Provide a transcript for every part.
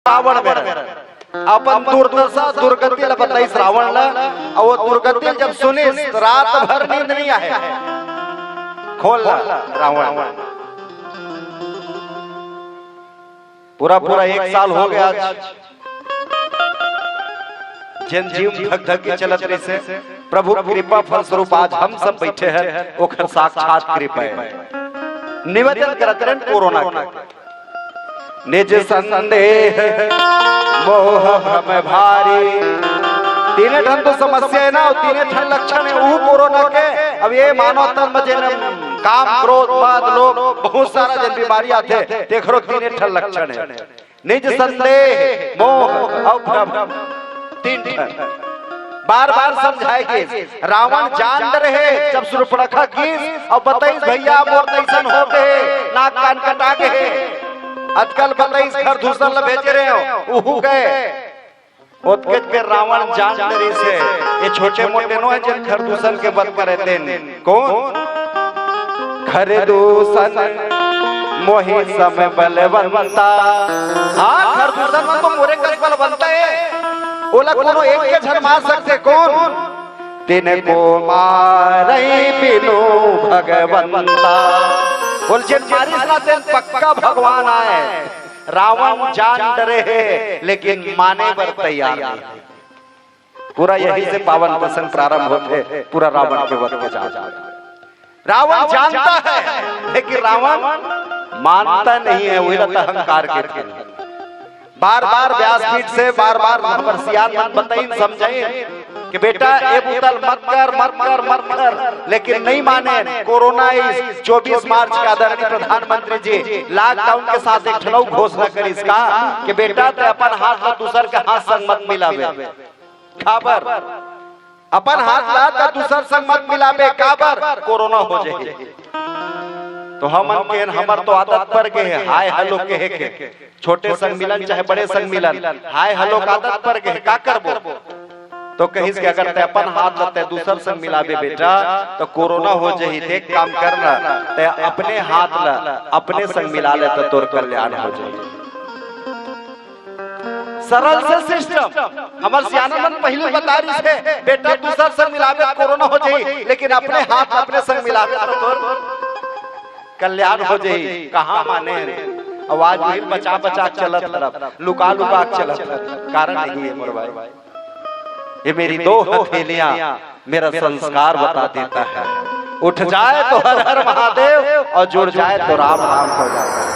रावण में अपन दुर्दशा दुर्गति बताई रावण और वो दुर्गति जब सुनी रात भर नींद नहीं आए। खोल रावण पूरा पूरा 1 साल हो गया जन जीव धक धक के चलत रही से प्रभु कृपा फलस्वरूप आज हम सब बैठे हैं ओखर साक्षात कृपा है। निवेदन करत कोरोना के निज संदेह मोह भ्रम भारी तीन ठन तो समस्या है ना, तीन ठन लक्षण है वो कोरोना के। अब ये मानव तन में जन काम क्रोध बाद लोग बहुत सारा जन बीमारी आते देख रो तीन ठन लक्षण है। निज संदेह मोह और भ्रम तीन ठन बार बार समझाएगी। रावण जान रहे जब सूर्पणखा की और बताइस भैया मोर तैसन हो गए नाक कान कटा गए आजकल बताइस घर दूसर ल भेज रहे हो उहू गए ओतके के रावण जान डरी से ये छोटे मोटे नो है जिन घर दूसर के बद पर रहते हैं। कौन घर दूसर मोहि समय बलवंता। हाँ घर दूसर में तो मोरे कस बलवंता है ओला कोनो एक के झन मार सकते कौन तिन को मारई बिनु भगवंता। बोल जिन मारिस ना तेन पक्का भगवान आए। रावण जान डरे है लेकिन माने पर तैयार नहीं। पूरा यही से पावन प्रसंग प्रारंभ होते पूरा रावण के वध के जा रावण जानता है लेकिन रावण मानता नहीं है। वही रहता अहंकार के थे। बार बार व्यासपीठ से बार बार महर्षियान मन बताई समझाई कि बेटा ये बुतल मत कर लेकिन नहीं माने। कोरोना 24 मार्च के आदरणीय प्रधानमंत्री जी लॉकडाउन के साथ एक ठनौ घोषणा करी इसका कि बेटा ते अपन हाथ ला दूसर के हाथ संग मत मिलावे। काबर अपन हाथ ला त दूसर संग मत मिलावे काबर कोरोना हो जाए। तो हमर तो आदत पड़ गए है हाय हेलो के छोटे संग मिलन चाहे बड़े संग मिलन हाय हेलो का आदत पड़ गए का करबो। तो कहीं से अगर ते अपन हाथ लते दूसर संग मिलावे बेटा तो कोरोना हो जाही। देख काम करना ते अपने हाथ ला अपने संग मिला ले तो तोर कल्याण हो जाए। सरल से सिस्टम हमर सियाना मन पहले बता रही थे बेटा दूसर संग मिलावे कोरोना हो जाही लेकिन अपने हाथ अपने संग मिलावे तो तोर कल्याण हो जाही। कहां माने आवाज भी बचा बचा चलत तरफ लुका लुका चलत कारण नहीं है मोर भाई। ये मेरी 2 हथेलियां मेरा संस्कार बता देता है। उठ जाए तो हर हर महादेव और जुड़ जाए तो राम राम हो जाता है।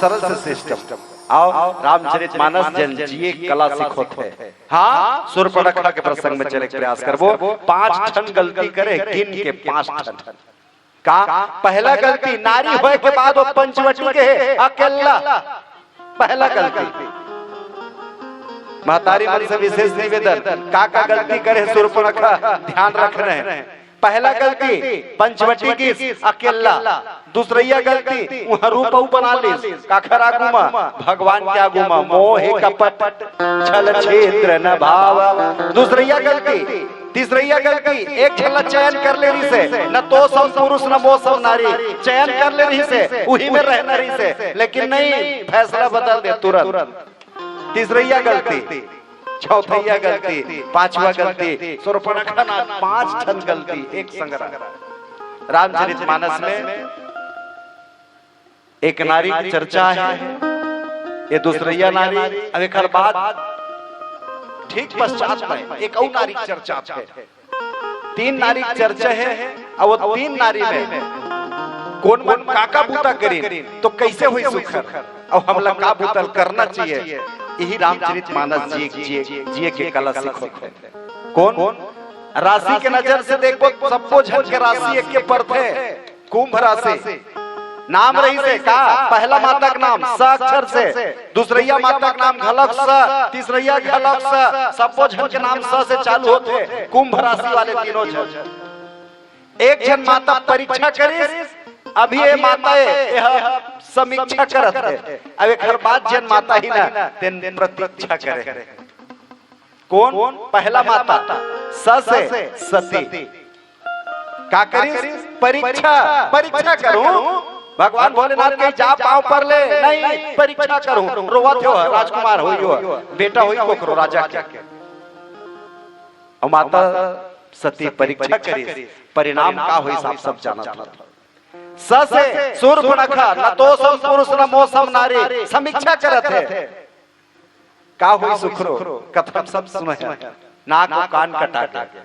सरल से सिस्टम आओ रामचरितमानस जन जिए कला सिखोते। हाँ सूर्पणखा के प्रसंग में चले प्रयास करबो। 5 ठन गलती करे गिन के 5 ठन का पहला गलती नारी होए के बाद वो पंचवटी के अकेला पहला गलती। महतारी मन से विशेष निवेदन का गलती करे सूर्पणखा ध्यान रख रहे हैं। पहला गलती पंचवटी की अकेला। दूसरिया गलती वहां रूप बना ली काखर आगुमा भगवान के आगुमा मोह कपट छल क्षेत्र न भाव। दूसरिया गलती तीसरिया गलती एक छल चयन कर ले रही से न तो सब पुरुष न वो सब नारी चयन कर ले रही से उही में रहना रही से लेकिन नहीं फैसला बदल दे तुरंत। तीसरिया गलती चौथैया गलती पांचवा गलती सूर्पणखा ना 5 ठन गलती एक संग्रह। रामचरितमानस में एक नारी की चर्चा है ये दूसरिया नारी। अब एक बाद ठीक पश्चात में एक और नारी की चर्चा है। 3 नारी की चर्चा है और वो 3 नारी में कौन कौन काका बूता करी तो कैसे हुई सुखर और हम लोग का बूतल करना चाहिए। यही रामचरितमानस जिए के कला सिखोते। कौन राशि के नजर से देखो सबको झन के राशि एक के परथे कुंभ राशि नाम रही से का पहला माता का नाम स अक्षर से दूसरिया माता का नाम घलक स तीसरिया घलक स सबको झन के नाम स से चालू होते। कुंभ राशि वाले तीनों झन एक झन माता परीक्षा करी अभी ये माता यह समीक्षा करत है। अब एक बाद जन माता ही ना तेन प्रतीक्षा करे। कौन पहला माता स से सती का करी परीक्षा करूं भगवान भोलेनाथ के जा पांव पर ले नहीं परीक्षा करूं रोवत हो राजकुमार होइयो बेटा होई को करो राजा के और माता सती परीक्षा करी परिणाम का होई सब जाना था स से सूर्पणखा न तो सम पुरुष न मौसम नारी समीक्षा करत है का होई सुखरो कथम सब सुने नाक और कान कटा के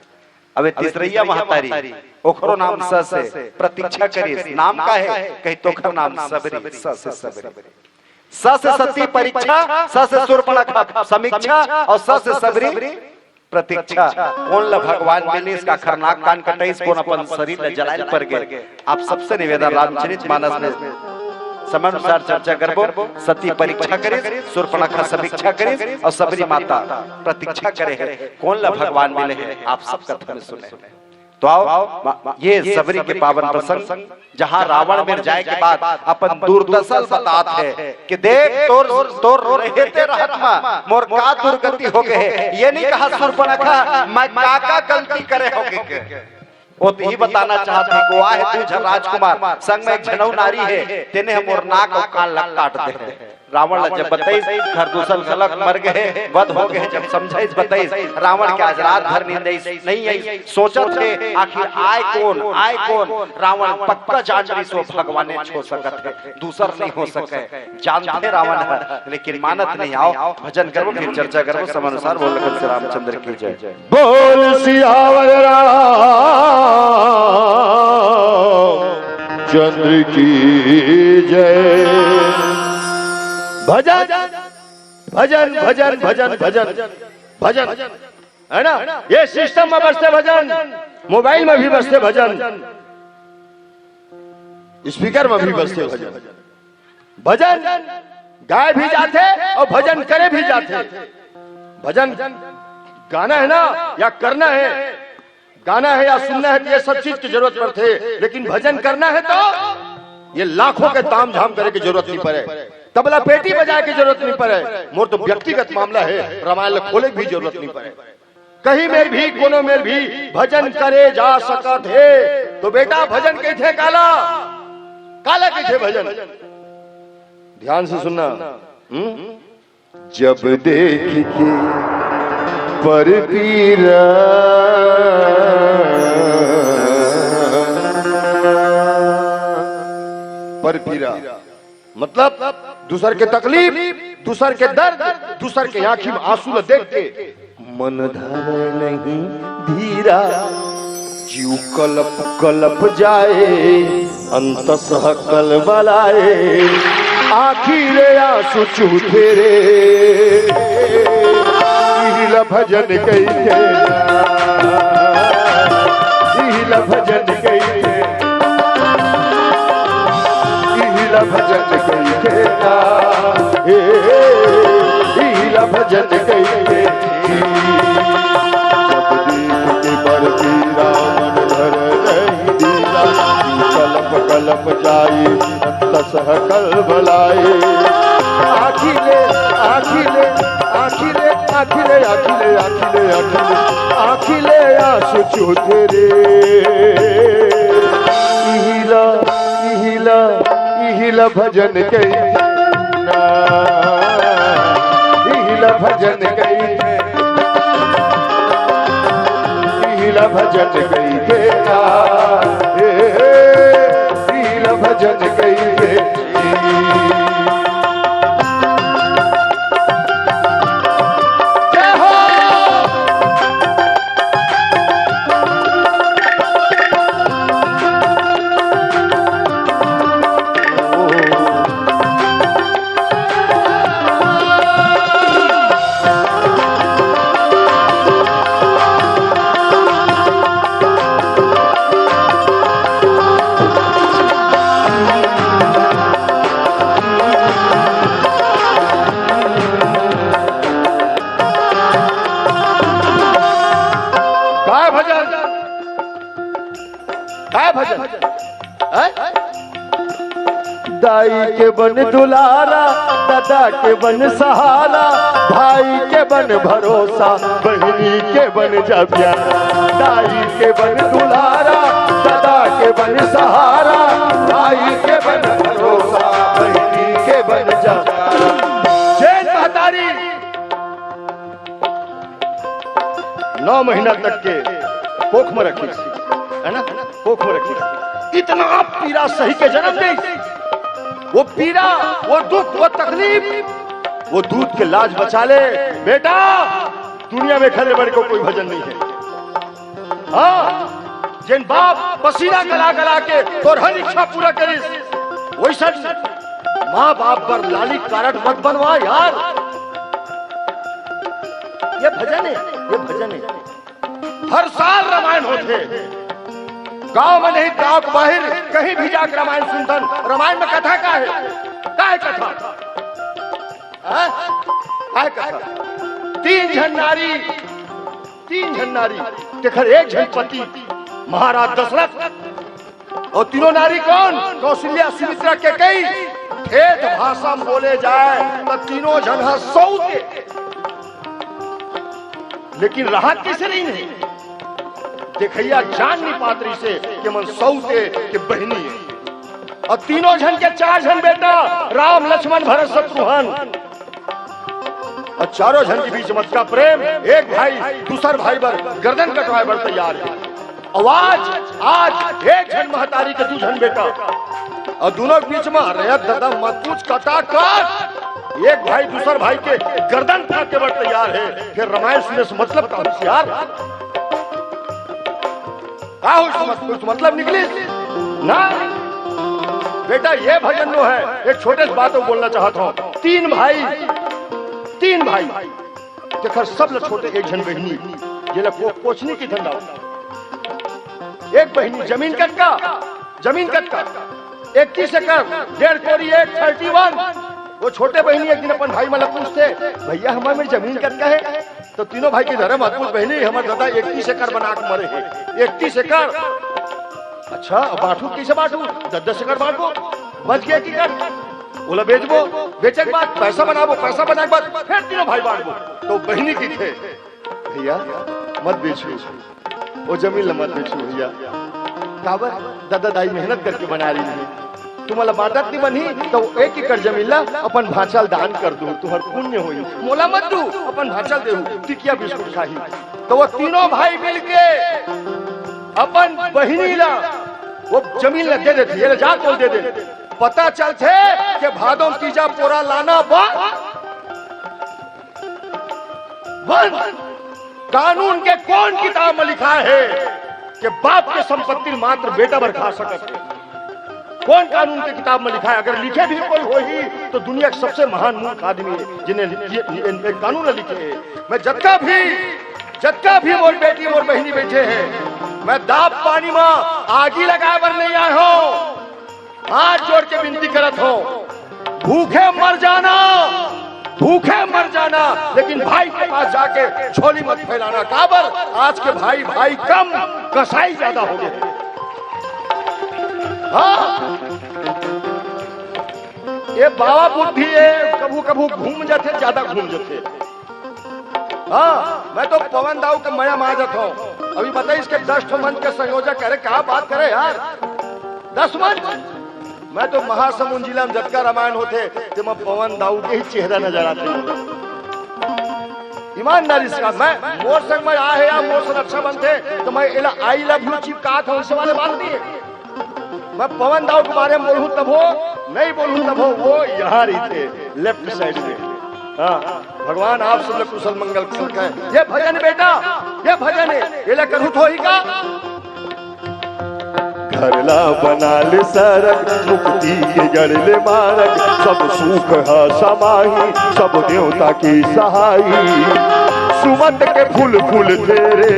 अबे तीसरैया महतारी ओखरो नाम स से प्रतीक्षा करी नाम का है कहीं तोखर नाम सबरी स से सबरी स से सती परीक्षा स से सूर्पणखा समीक्षा और स से सबरी प्रतीक्षा कौन ल भगवान मिले इसका खरनाक कान कटाइस कौन अपन शरीर ल जलाइल पर गए आप सबसे निवेदन रामचरित मानस में समानुसार चर्चा करबो सती परीक्षा करे सूर्पणखा समीक्षा करे और सबरी माता प्रतीक्षा करे है कौन ल भगवान मिले है आप सब कथा में सुने तो आओ ये सबरी के पावन प्रसंग जहां रावण मिल जाए के बाद अपन दुर्दशा बतात है कि देख तोर रहते रहत मोर का दुर्गति हो गए ये नहीं कहा सूर्पणखा मैं काका गलती करे होगे के वो तो ही बताना चाहते को आए तू राजकुमार संग में एक जनऊ नारी है तेने हम और नाक और कान लग काट दे रावण जब बताइस घर दूसर खलक मर गए वध हो गए जब समझाइस बताइस रावण के आज रात भर नींद नहीं आई सोचत थे आखिर आए कौन रावण पक्का जान रही सो भगवान ने छो सकत है दूसर नहीं हो सके जानते रावण है लेकिन मानत नहीं आओ भजन करो फिर चर्चा करो समय अनुसार बोल लखन श्री रामचंद्र की जय बोल सियावर चंद्र की जय भजन भजन भजन भजन भजन भजन है ना ये सिस्टम में बजते भजन मोबाइल में भी बजते भजन स्पीकर में भी बजते भजन भजन गाए भी जाते और भजन करे भी जाते भजन गाना है ना या करना है गाना है या सुनना है ये सब चीज की जरूरत पड़ती है लेकिन भजन करना है तो ये लाखों के ताम झाम करे की जरूरत नहीं पड़े तबला पेटी बजाए की जरूरत नहीं पड़े मोर तो व्यक्तिगत मामला है रामायण खोले की भी जरूरत नहीं पड़े कहीं में भी कोनो में भी भजन करे जा सकत है तो बेटा भजन के थे काला काला के थे भजन ध्यान से सुनना जब देख के पर पीरा पर पीरा मतलब दूसर के तकलीफ दूसर के दर्द दूसर के आंखी में आंसू देख के मन धर नहीं धीरा जीव कलप कलप जाए अंतसह कल बलाए आखिर आंसू चूथे रे भजन कही थे भजन कही थे भजन कही थे भजन कही थे रामन धर नहीं दीला कलप कलप जाई तसह कल बलाए आखिले आखिले आखिले आखिले आखिले आखिले आखिले आखिले आंसू चूथे रे इहिला इहिला इहिला भजन कही इहिला भजन कही इहिला भजन कही इहिला भजन कही दाई के बन दुलारा दादा के बन सहारा भाई के बन भरोसा बहनी के बन जा प्यारा दाई के बन दुलारा दादा के बन सहारा भाई के बन 9 महीना तक के कोख में रखी, है ना, कोख में रखी। इतना पीड़ा सही के जन्म दी, वो पीड़ा, वो दुख, वो तकलीफ, वो दूध के लाज बचा ले। बेटा, दुनिया में खड़े बड़े को कोई भजन नहीं है। हाँ, जिन बाप पसीना गला गला के तोर हर इच्छा पूरा करिस, वैसा माँ बाप पर लाली कारट मत बनवा यार। ये भजन है, ये भजन है। हर साल रामायण होते, गांव में नहीं, गांव के बाहर कहीं भी जाकर रामायण सुनतन। रामायण में कथा का है, कथा, काय कथा? 3 जन नारी, 3 जन नारी, देखर 1 जन पति महाराज दशरथ, और तीनों नारी कौन? कौशल्या, सुमित्रा, कैकेयी। ठेठ भाषा में बोले जाए तो तीनों जन है सौते, लेकिन राहत कैसे नहीं? देखैया जान नहीं पात्री से कि मन सौते के बहनी है। और तीनों जन के 4 जन बेटा, राम, लक्ष्मण, भरत, शत्रुघ्न, और चारों जन के बीच मत का प्रेम। एक भाई दूसर भाई पर गर्दन कटवाए पर तैयार है। आवाज आज 1 जन महतारी के 2 जन बेटा, और दोनों के बीच में अरे दादा मत पूछ, कटा काट। एक भाई दूसर भाई के गर्दन फाड़ के पर तैयार है। फिर रामायण सुनने से मतलब का होशियार मतलब निकली ना बेटा। ये भजन जो है, एक छोटे से बातों बोलना चाहता हूँ। 3 भाई देखर सब लोग छोटे, 1 जन बहनी, ये लोग कोचनी की धंधा। एक बहनी जमीन कटका, 21 एकड़ 1.5 कोरी, 31। वो छोटे बहनी एक दिन अपन भाई मतलब पूछते, भैया हमारे में जमीन कटका है? तो तीनों भाई की धर्म अद्भुत बहनी, हमारे दादा 31 एकड़ बना के मरे हैं। 31 एकड़, अच्छा बांटू, कैसे बांटू? 10-10 एकड़ बांटो, बच गया की कर बोला बेचबो, बेचे के बाद पैसा बनाबो, पैसा बनाने के बाद फिर तीनों भाई बांटबो। तो बहनी की थे, भैया मत बेचो, वो जमीन मत बेचो भैया, काबर दादा दाई मेहनत करके बना रही है, तुम्हारा बांटत नहीं बनी तो 1 एकड़ जमीन ला अपन भांचल दान कर दो, तुम्हार पुण्य होई। मोला मत दू, अपन भांचल देहू, टिकिया बिस्कुट खाही। तो वो तीनों भाई मिलके अपन बहनी ला वो जमीन ला दे देते, ये जा बोल दे दे। पता चलते कि भादों तीजा पोरा लाना बंद। कानून के कौन किताब में लिखा है कि बाप के संपत्ति मात्र बेटा भर खा सकते? कौन कानून के किताब में लिखा है? अगर लिखे भी कोई हो ही तो दुनिया के सबसे महान मूर्ख आदमी है जिन्हें कानून लिखे है। मैं जत्का भी मोर बेटी मोर बहनी बैठे हैं, मैं दाब पानी में आगी लगाए पर नहीं आया हूं। हाथ जोड़ के विनती करत हो, भूखे मर जाना, लेकिन भाई के पास जाके झोली मत फैलाना। काबर आज के भाई कम, कसाई ज्यादा हो गए। हाँ, ये बाबा बुद्धि है, कभू घूम जाते, ज्यादा घूम जाते। हाँ, मैं तो पवन दाऊ के मया माजत हूँ। अभी बताइए इसके 10 मंथ के संयोजक करे, क्या बात करे यार, 10 मंथ। मैं तो महासमुंद जिला में जटका रामायण होते तो मैं पवन दाऊ के ही चेहरा नजर आते। ईमानदारी से मैं मोर संग में आए या मोर से अच्छा बनते तो मैं आई लव यू चीफ कहा था, उनसे वाले बात नहीं है। मैं पवन दाऊ के बारे में बोलूं तब हो, नहीं बोलूं तब हो, वो यहाँ रही थे लेफ्ट साइड में। हाँ, भगवान आप सब लोग कुशल मंगल कुशल कहें। ये भजन बेटा, ये भजन है, ये ले करूँ तो ही का घरला बनाल सरक, मुक्ति के गड़ले मारक, सब सुख है समाही, सब देवता की सहाई। सुमत के फूल फूल तेरे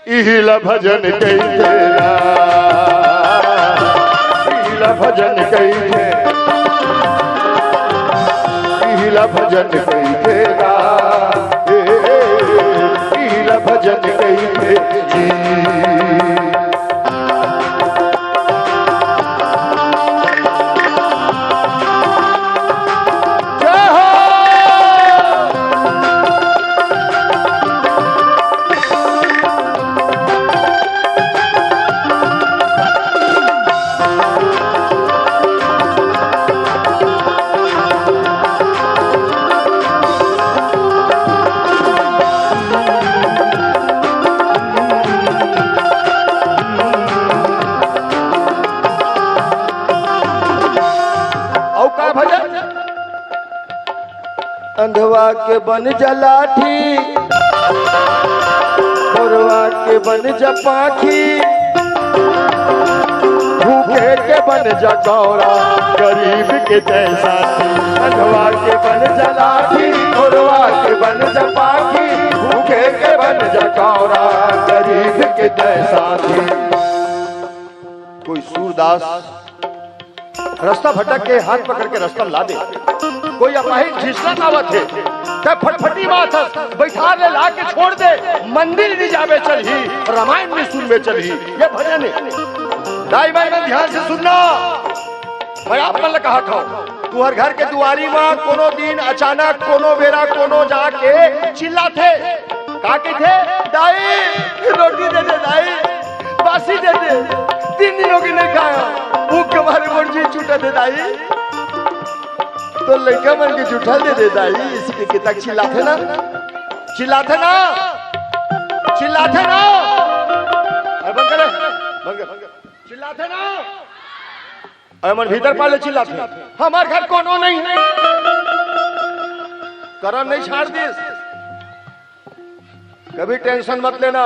इहिला भजन कई तेरा, इहिला भजन कई थे, इहिला भजन कई तेरा, इहिला भजन कई थे। मोरवा के बन जा लाठी, मोरवा के बन जा पाखी, भूखे के बन जा कौरा, गरीब के जैसा अंधवा के बन जा लाठी, मोरवा के बन जा पाखी, भूखे के बन जा कौरा, गरीब के जैसा थी। कोई सूरदास रास्ता भटक के हाथ पकड़ के रास्ता ला दे, कोई अपाहिज झिसला नावत है तब फटफटी बात बैठा ले ला के छोड़ दे, मंदिर नहीं जावे चलही, रामायण में सुनवे चलही, ये भजन है। दाई भाई ध्यान से सुनना, मैं आप मन कहा था तू हर घर के दुआरी में कोनो दिन अचानक कोनो बेरा कोनो जाके चिल्ला थे का के थे, दाई रोटी दे दे, दाई बासी दे दे, 3 दिनों की नहीं खाया, भूख के मारे मुर्गी छूटा दे दाई, तो लड़का मन के जूठा दे दे दाई, इसके कितना चिल्लाते ना, चिल्लाते ना, चिल्लाते ना, बंद कर, बंद कर, चिल्लाते ना, अमन भीतर पाले चिल्लाते, हमारे घर कोनो नहीं, करम नहीं छाड़ दी, कभी टेंशन मत लेना,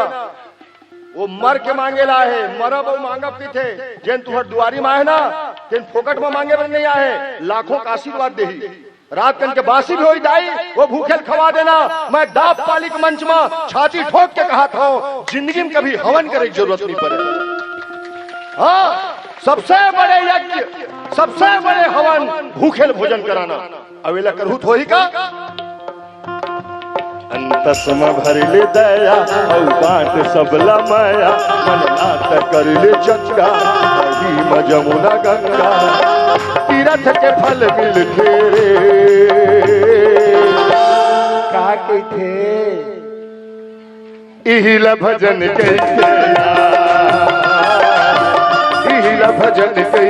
वो मर के मांगेला है, मरब वो मांगब की थे, जेन तुहर दुआरी में है ना, तेन फोकट में मांगे पर नहीं आए, लाखों का आशीर्वाद दे, रात कन के बासी भी हो दाई, वो भूखेल खवा देना, मैं दाप पालिक मंच में छाती ठोक के कहा था, जिंदगी में कभी हवन करे की जरूरत नहीं पड़े। हाँ, सबसे बड़े यज्ञ, सबसे बड़े हवन भूखेल भोजन कराना, अवेला करहु थोही का अंतसम भर ले दया, औ बांट सबला माया, मन नाट कर ले चंगा, में जमुना गंगा, तीरथ के फल मिलते का थे, इहिला भजन कैसे, इहिला भजन कैसे,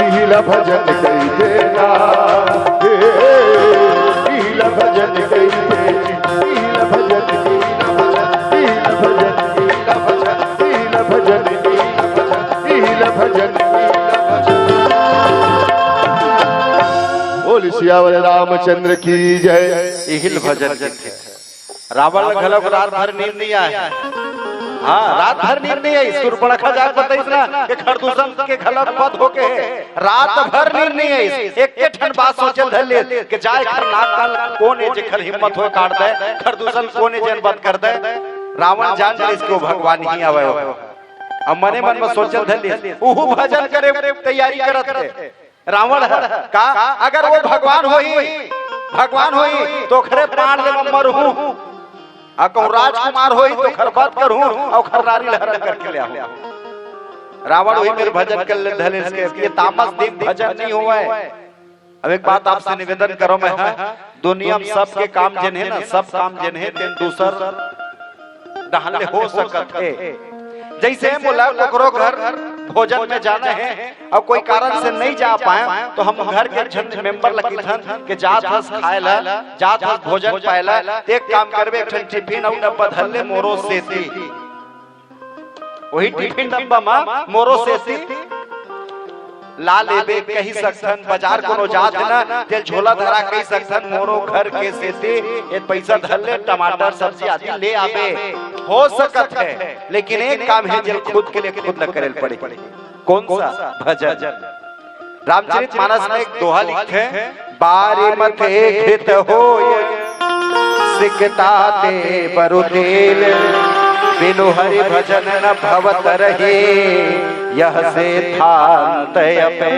इहिला भजन कैसे ना, इहिला भजन कैसे, इहिला भजन, इहिला भजन, इहिला भजन, इहिला भजन, इहिला भजन, इहिला भजन। बोल सियावर रामचंद्र की जय। इहिल भजन थे, रावण घलक रात भर नींद नहीं आए, हाँ रात भर नींद नहीं आई, सुरपणखा जाग बताइस ना कि खरदूषण के घलक बद होके रात भर नींद नहीं आई, एक के ठन बात सोचल धले कि जाए खर नाक काल कोने जे खर हिम्मत हो काट दे, खरदूषण कोने जन बद कर दे, रावण जान जाए इसको भगवान ही आवे हो, अब मने मन में सोचल धले उहु भजन करे तैयारी करत थे, रावण का अगर वो भगवान होई तो खरे प्राण ले मरहूं, अकौ राजकुमार होई तो खरबात करूं और खरनारी लहरन करके ले आऊं, रावण होई मेरे भजन कर ले धले इसके, ये तामस दिन भजन नहीं हुआ है। अब एक बात आपसे निवेदन करो मैं, दुनिया में सबके काम जिन है ना, सब काम जिन है दिन दूसर डहले हो सकत है, जैसे बोला ककरो घर भोजन में जाना है और कोई कारण से नहीं जा पाए तो हम घर के झंड मेंबर लगी थन के जात हस खाएला, जात हस भोजन पाएला, एक काम करबे एक टिफिन और डब्बा धरले मोरो सेती, वही टिफिन डब्बा में मोरो सेती ला लेबे कही सकथन, बाजार कोनो जात ना तेल झोला धरा कही सकथन, मोरो घर के सेती ये पैसा धर ले, टमाटर सब्जी आदि ले आबे हो सकत है, लेकिन एक काम है जो खुद के लिए खुद न करेल पड़े, कौन सा भजन। रामचरितमानस में एक दोहा लिखे, बारी मथे घृत होय सिकता ते बरुतेल, बिनु हरि भजन न भवत रहे, यह से थांत अपे।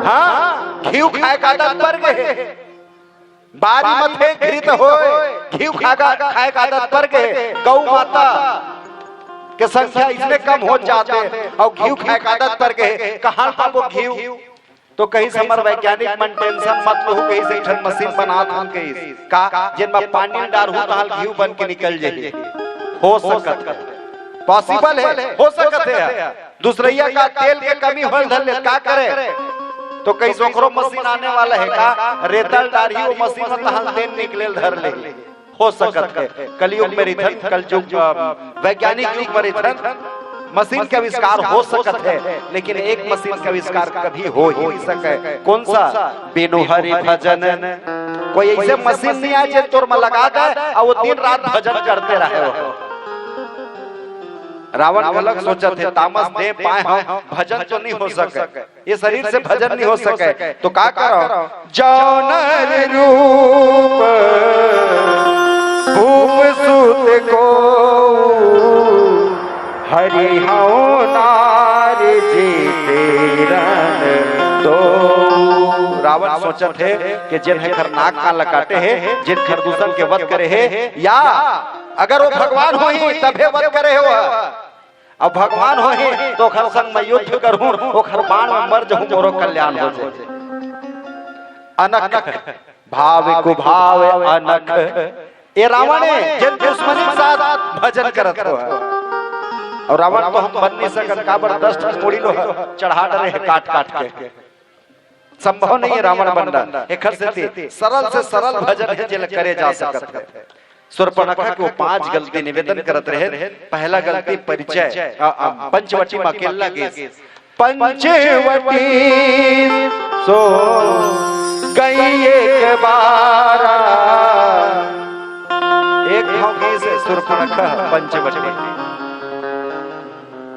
हाँ घी खाए का आदत पर गए, बारी मथे घृत होय, घी खाए का आदत पर गए, गौ माता के संख्या इतने कम हो जाते और घी खाए का आदत पर गए, कहाँ पाबो घी, तो कहीं से हमारे वैज्ञानिक मन टेंशन मत लो, कहीं से ठन मशीन बना था कहीं का जिनमें पानी डाल हो तो घी बन के निकल जाए, हो सकत है, पॉसिबल है, हो सकत है। दूसरैया का तेल के कमी होल धले का करे, तो कई सोकरो मशीन आने वाला है का रेतल डारी वो मशीन में तहल तेल निकलेल धर ले, हो सकत है। कलयुग में रिथन, कलयुग वैज्ञानिक युग में रिथन, मशीन का आविष्कार हो सकत है, लेकिन एक मशीन का आविष्कार कभी हो ही नहीं सके। कौन सा? बिनु हरि भजन। कोई ऐसे मशीन नहीं है जो तोर में लगा दे और वो दिन रात भजन करते रहे हो। रावण अलग सोचा थे, तामस दे पाए हो भजन तो नहीं हो सके, ये शरीर से भजन नहीं हो सके, तो क्या करो? जौनर रूप भूप सुत को हरि हौ नार जीते रन दो। रावण सोचत है कि जिन खर नाक का लकाटे है, जिन खर दूसर के वध करे है, या अगर वो भगवान हो ही तभे वध करे हो, अब भगवान हो ही तो खर संग मैं युद्ध करूं, वो खर बाण में मर जाऊं, मोरो कल्याण हो जाए। अनक भाव को भाव अनक, ये रावण है जिन दुश्मनी के साथ भजन करत हो। और रावण तो हम बन नहीं सकत, काबर 10 मुड़ी लो चढ़ा डरे है काट काट के, संभव नहीं है रावण बनना। एक से सरल भजन है जिल करे जा सकत है। शूर्पणखा को 5 गलती निवेदन करत रहे। पहला गलती परिचय, पंचवटी में अकेला गेस, पंचवटी सो गई एक बार, एक होगी से शूर्पणखा पंचवटी।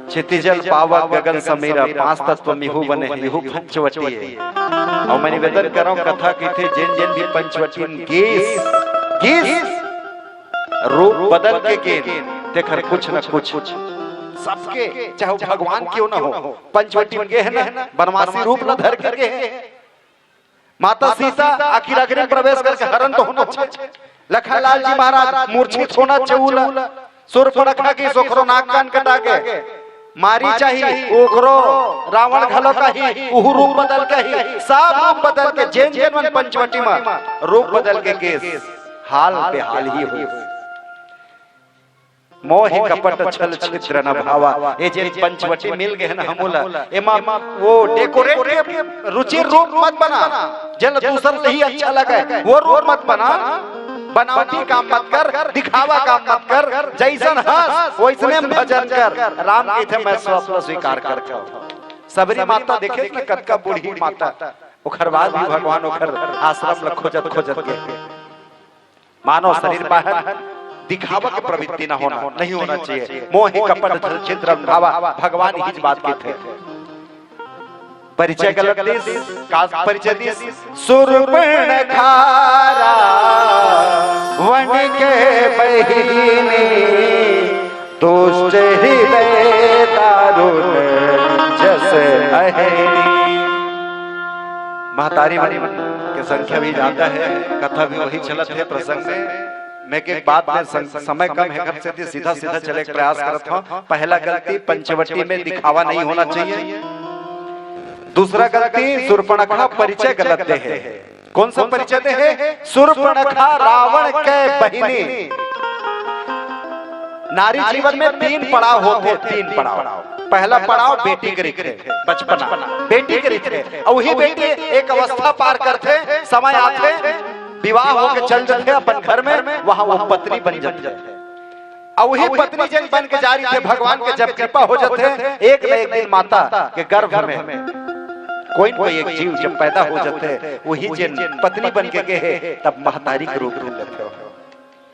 क्षितिजल पावक गगन समीरा, 5 तत्व मिहु बने मिहु पंचवटी है। और मैं निवेदन कर रहा हूं कथा की थे जिन जिन भी पंचवटी गीस रूप बदल के गेन देखर कुछ न कुछ सबके, चाहे भगवान क्यों ना हो, पंचवटी में गए है ना, बनवासी रूप न धर के गए। माता सीता आखिर आखिर प्रवेश करके हरण तो होना चाहिए। लखनलाल जी महाराज मूर्छित होना चाहिए। शूर्पणखा की सोखरो नाक कान कटा के मारी चाहिए, ओखरो रावण घलो का ही उहु रूप बदल के ही, सब रूप बदल के जेन जेन मन पंचवटी में रूप बदल के केस हाल बेहाल ही हो। मोहि कपट छल छिद्र न भावा, ये जे पंचवटी मिल गए ना हमूला, एमा वो डेकोरेट के रुचि रूप मत बना, जल दूसर से ही अच्छा लगे वो रूप मत बना। बनावटी काम मत कर, दिखावा काम मत कर, जैसन हंस वैसने भजन कर। राम की थे मैं स्वप्न स्वीकार करता हूँ। सबरी माता देखे ना कतका बूढ़ी माता, ओखर बाद भी भगवान ओखर आश्रम ल खोजत खोजत के। मानव शरीर बाहर दिखावा की प्रवृत्ति ना होना नहीं होना चाहिए। मोहि कपट छिद्र भावा, भगवान ही बात की थे। परिचय गलत परिचय दी शूर्पणखा वन के बहिनी, दुष्ट हृदय दारुण जस अहिनी। महतारी की संख्या भी ज्यादा है, कथा भी वही चलत है प्रसंग में। मैं के बाद में समय कम है, घर से सीधा सीधा चले प्रयास करता हूँ। पहला गलती पंचवटी में दिखावा नहीं होना चाहिए। दूसरा गलती शूर्पणखा परिचय गलत है। कौन सा परिचय है? शूर्पणखा रावण के बहिनी। नारी जीवन में 3 पड़ाव होते, 3 पड़ाव। पहला पड़ाव बेटी के रिथे, बचपना बेटी के रिथे, और वही बेटी एक अवस्था पार करते, समय आते विवाह होके चल जाते अपन घर में, वहां वो पत्नी बन जाती है। और वही पत्नी जन बन के जा रही थे, भगवान के जब कृपा हो जाते, एक न एक दिन माता के गर्भ में कोई न कोई एक जीव जब पैदा हो जाते, वही जन पत्नी बन के गए, तब महतारी के रूप में लेते हो।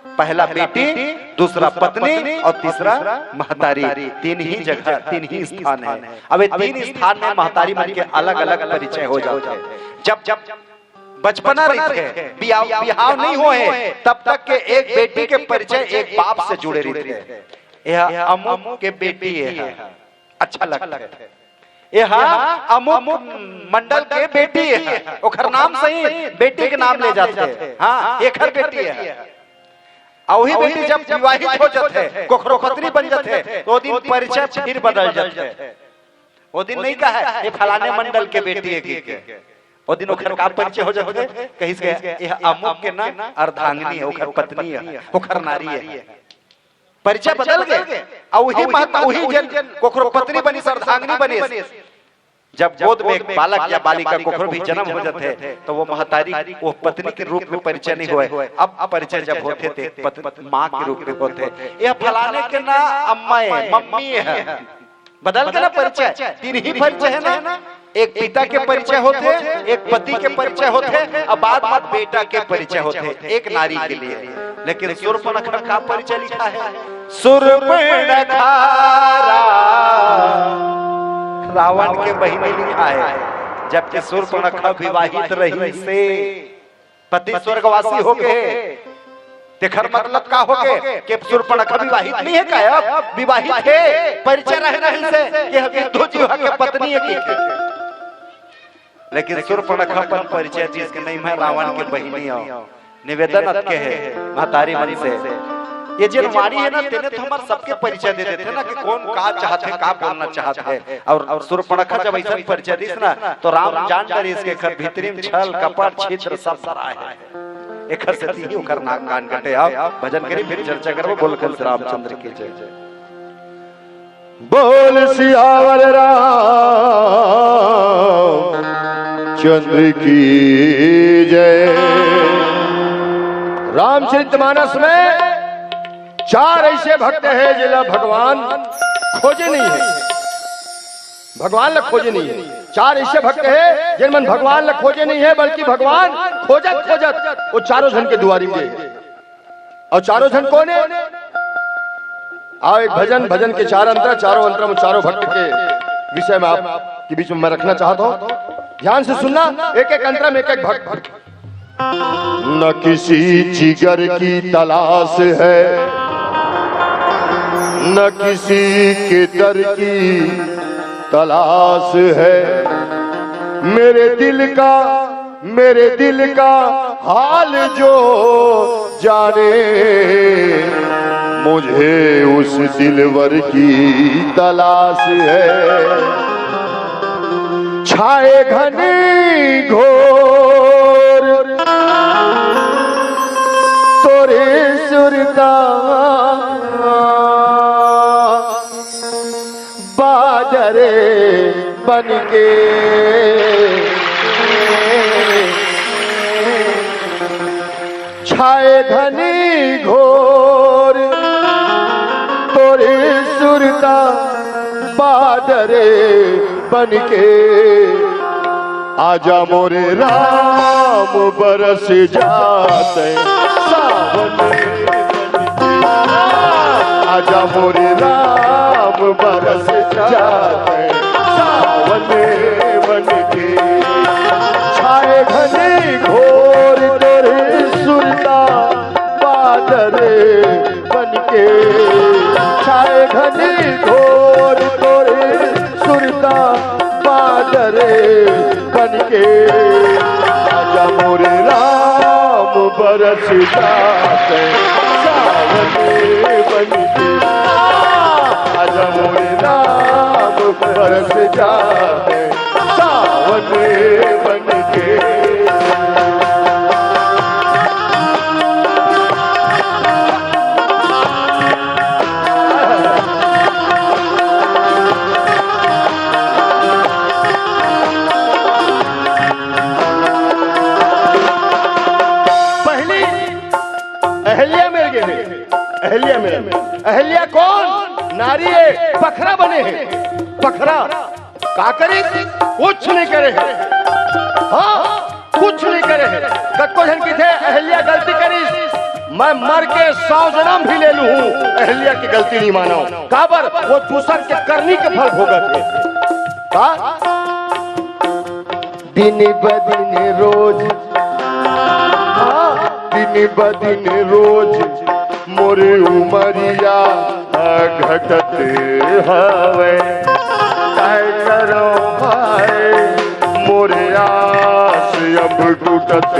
पहला बेटी, दूसरा पत्नी और तीसरा महतारी। 3 ही जगह, 3 ही स्थान है। अब 3 स्थान में महतारी मन के अलग अलग परिचय हो जाते हैं। जब बचपना रहते हैं, बिहाव नहीं हुए, तब तक के एक बेटी के परिचय एक बाप से जुड़े रहते हैं। यह अमुक के बेटी है, अच्छा लगता है। यह अमुक मंडल के बेटी है, ओखर नाम सही बेटी के नाम ले जाते हैं। हाँ, एक हर बेटी है। और वही बेटी जब विवाहित हो जाते हैं, कोखरो पत्नी बन जाते हैं, तो दिन परिचय फिर बदल जाते हैं। वो दिन नहीं कहा ये फलाने मंडल के बेटी है, वो दिन ओखर का परिचय हो जाते, कहीं से यह अमुक के ना अर्धांगिनी है, ओखर पत्नी है, ओखर नारी है। परिचय बदल गए। और वही माता वही जन कोखरो पत्नी बनी, अर्धांगिनी बनी। जब गोद में एक बालक या बालिका कोखरो भी जन्म हो जाते हैं, तो वो महतारी वो पत्नी के रूप में परिचय नहीं हुए। अब परिचय जब होते थे माँ के रूप में होते, यह फलाने के ना अम्मा है, मम्मी है, बदल के ना परिचय, तीन ही परिचय है ना, एक पिता के परिचय होते, एक पति के परिचय होते, और बाद में बेटा के परिचय होते, एक नारी के लिए। लेकिन शूर्पणखा का परिचय लिखा है, शूर्पणखा रावण के बहिनी लिखा है, जबकि शूर्पणखा विवाहित रही से पति स्वर्गवासी हो गए। तेखर मतलब का हो गए कि शूर्पणखा विवाहित नहीं है, क्या विवाहित है, परिचय रहे से कि विद्धो जीवा के पत्नी है की। लेकिन शूर्पणखा पर परिचय जिसके नहीं है, रावण के बहिनी हो। निवेदन के है महतारी मन से, ये जो मारी है ना, तेने तो हमारे सबके परिचय दे देते ना कि कौन का चाहते, का बोलना चाहते हैं। और शूर्पणखा जब ऐसा परिचय दिस ना, तो राम जान कर इसके घर भीतरी में छल कपट छिद्र सब सराय है। एक से तीन उकर नाक कान कटे। आप भजन करी, फिर चर्चा करो। बोल कर रामचंद्र की जय। बोल सियावर रामचंद्र की जय। रामचरितमानस में 4 ऐसे भक्त हैं जिला भगवान खोजे नहीं है, भगवान ल खोजे नहीं है। 4 ऐसे भक्त हैं जिनमन भगवान ल खोजे नहीं है, बल्कि भगवान खोजत खोजत वो चारों जन के दुआरी में। और चारों जन कौन है? आओ एक भजन के 4 अंतर, चारों अंतर में चारों भक्त के विषय में आपके बीच में मैं रखना चाहता हूं। ध्यान से सुनना, एक एक अंतर में एक एक भक्त। न किसी जिगर की तलाश है, न किसी के दर की तलाश है। मेरे दिल का हाल जो जाने, मुझे उस दिलवर की तलाश है। छाए घनी घोर तोरे सुरता, बादरे बनके छाए घनी घोर तोरे सुरता, बादरे बनके। आजा मोरे राम बरस जाते सावन, आजा मोरे राम बरस जाते सावन बनके। छाए घने घोर तोरे सुरता, बादरे बनके। छाए घने घोर तोरे सुरता, बादरे बनके। आजा मोरे राम बरस जाते सावन बनके। आजा मोरे राम बरस जाते सावन बनके। अहल्या कौन? नारी है, बखरा बने हैं। बखरा का करे? कुछ नहीं करे है। हाँ, कुछ नहीं करे है। कत्को जन की थे अहल्या गलती करी, मैं मर के 100 जन्म भी ले लूं, अहल्या की गलती नहीं मानो। काबर वो दूसर के करनी के फल भोगत है। दिन ब दिन रोज, दिन ब दिन रोज मोरे उमरिया घटत हवे। काय करो भाई मोरे आस अब टूटत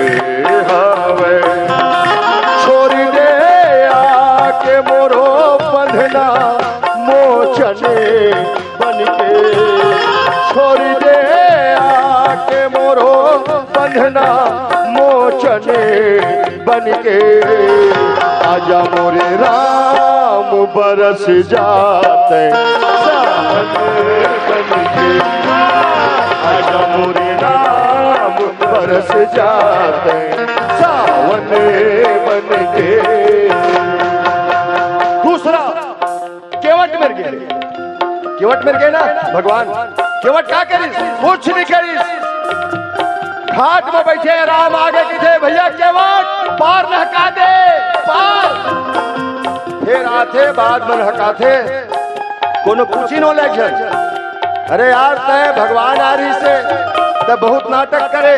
हवे। छोड़ दे आके मोरो बंधना मोचने बनके। छोड़ दे आके मोरो बंधना मोचने बनके। आजा मोरे राम बरस जाते सावन बनके। आजा मोरे राम बरस जाते सावन बनके। दूसरा केवट मिल गया। केवट मिल गए ना भगवान, केवट क्या करिस? कुछ नहीं करिस। घाट में बैठे राम आगे की थे, भैया केवट पार नहका दे पार। फिर आते बाद में नहकाते, कोनो पूछी नो लग जाए, अरे यार तय भगवान आ रही से तय बहुत नाटक करे,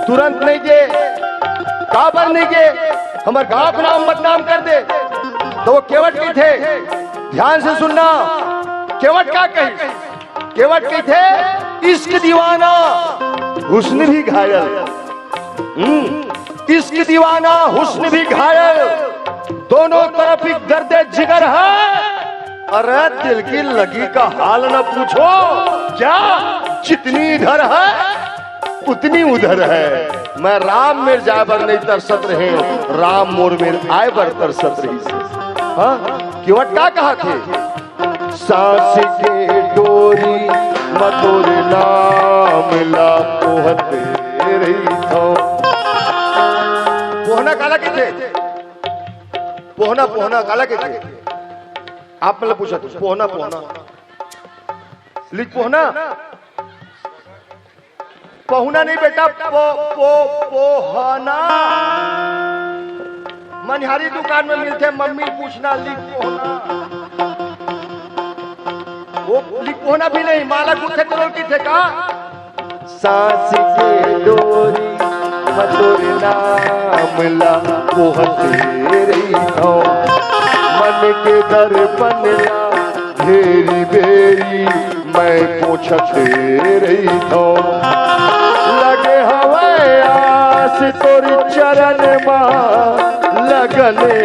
तुरंत नहीं गे, काबर नहीं गे, हमारे गांव का नाम बदनाम कर दे। तो वो केवट की थे, ध्यान से सुनना, केवट क्या कही? केवट की थे इश्क दीवाना हुस्न भी घायल, इश्क दीवाना हुस्न भी घायल, दोनों तरफ एक दर्द जिगर है। अरे दिल की लगी का हाल न पूछो, क्या जितनी इधर है उतनी उधर है। मैं राम मेर जाए बर नहीं तरसत रहे, राम मोर मेर आए बर तरसत रही से। हाँ केवट क्या कहा थे? सांस के डोरी मधुर नाम ला पोहते रही थो। पोहना काला के थे? पोहना पोहना काला के थे? आप मतलब पूछा था पोहना पोहना लिख पोहना पोहना नहीं बेटा, पोहना मनिहारी दुकान में मिलते, मम्मी पूछना लिख पोहना। वो लिख पोहना भी नहीं, माला गुथे करोल की थे का? सांस के डोरी मधुर नाम ला पोहते रही हो, मन के दर्पण ला घेरी बेरी मैं पूछते रही थो। लगे हवे आस तोरी चरण मां लगने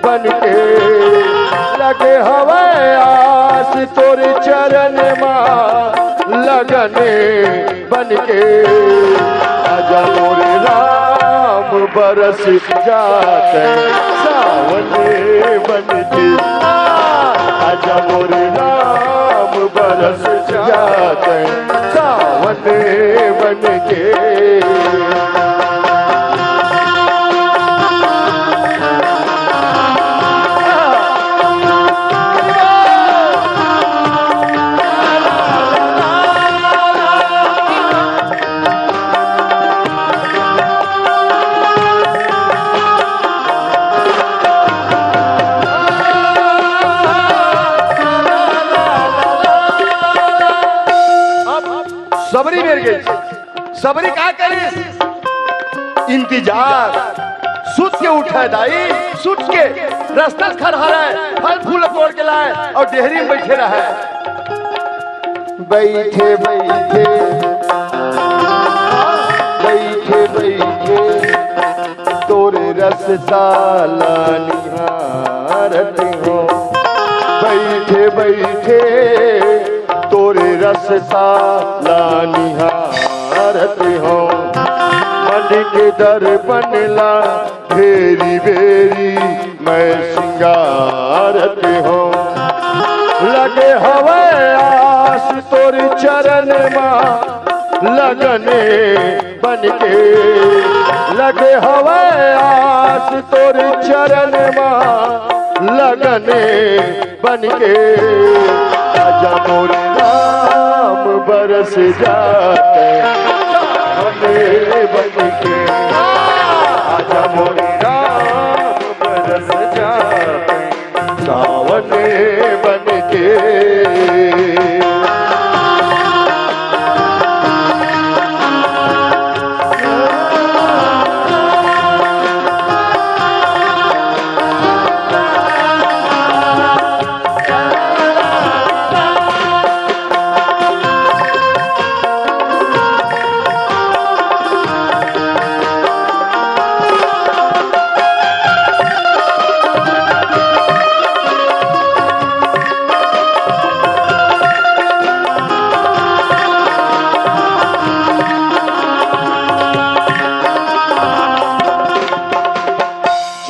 बनके, लगे हवे आस तोरी चरण मां लगने बनके। आजा मोरे राम बरस जाते सावने बनके, आजा मोरे राम बरस जाते सावने बनके। सबरी मेर गई, सबरी क्या करिस? इंतजार सुत के उठा दाई, सुत के रास्ता खड़ा है, फल फूल तोड़ के लाए और डेहरी में बैठे रहे। बैठे बैठे बैठे बैठे तोरे रस साला निहारत हो, बैठे बैठे तोरे रस साला निहारत हो। मन के दर्पण ला घेरी बेरी मैं सिंगारत हो। लगे हवे आस तोरे चरण मां लगने बनके, लगे हवे आस तोरे चरण मां लगने बनके। आजा मोरे राम बरस जाते सावने बनके, आजा मोरे राम बरस जाते सावने बनके।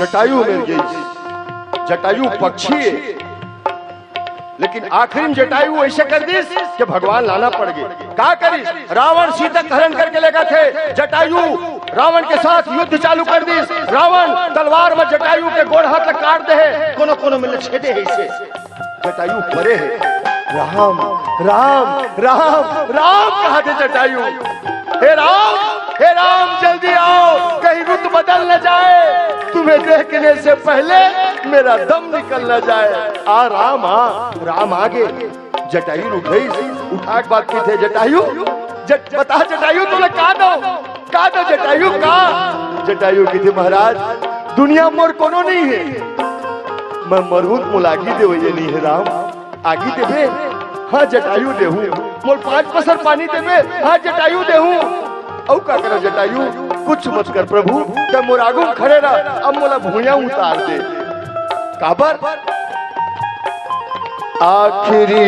जटायु मिल गई, जटायु पक्षी है, लेकिन आखिरी में जटायु ऐसे कर दी कि भगवान लाना पड़ गई। क्या करी? रावण सीता का हरण करके लेगा थे, जटायु रावण के साथ युद्ध चालू कर दी। रावण तलवार में जटायु के गोड़ हाथ काट दे, कोनो कोनो मिल छेदे है इसे। जटायु परे है, राम राम राम राम कहा थे जटायु। हे राम जल्दी आओ, कहीं रुत बदल न जाए, तुम्हें देखने से पहले मेरा दम निकल न जाए। आ राम राम आगे। जटायु उठ गई, उठा के बात की थे जटायु। बता जटायु तूने कहा दो जटायु का। जटायु की थी महाराज दुनिया मोर कोनो नहीं है, मैं मरहूत मुलागी दे ये नहीं है राम, आगी देवे। हाँ जटायु देहूं, मोर 5 पसर पानी देवे। हाँ जटायु देहूं। औ का कर जटायु, कुछ मत कर प्रभु, जब मोर आगू खड़े रह, अब मोला भूया उतार दे। काबर आखिरी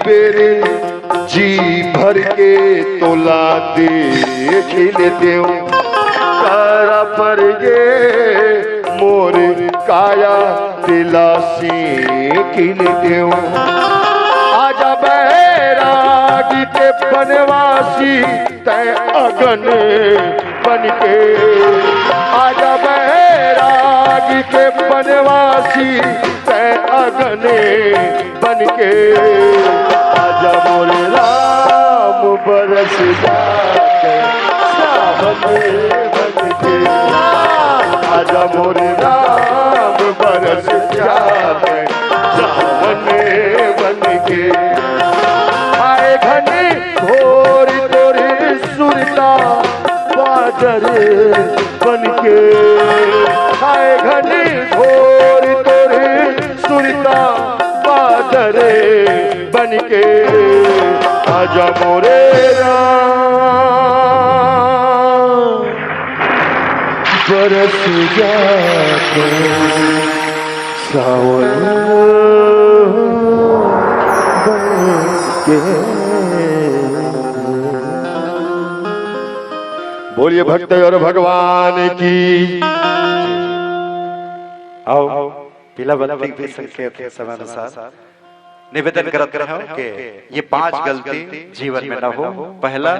बेरे जी भर के तोला देख लेते हो, कारा पर ये मोर काया दिला से खिलते हो। आजा बैरागी के बनवासी तय अगन बन के, आजा बैरागी के बनवासी तय अगन बन के। आजा मोरे राम बरस जाके सावन बन के, आजा मोरे राम बरस जाके सावन बन के। आए घने घोर तोरे सुरता बादर बन के, आए घने घोर तोरे सुरता बादर बन के। आजा मोरे राम बरस जाके सावन बोलिए भक्त और भगवान की। आओ पीला बत्ती भी संकेत है समय अनुसार निवेदन करते रहो कि ये 5 गलती जीवन में न हो। पहला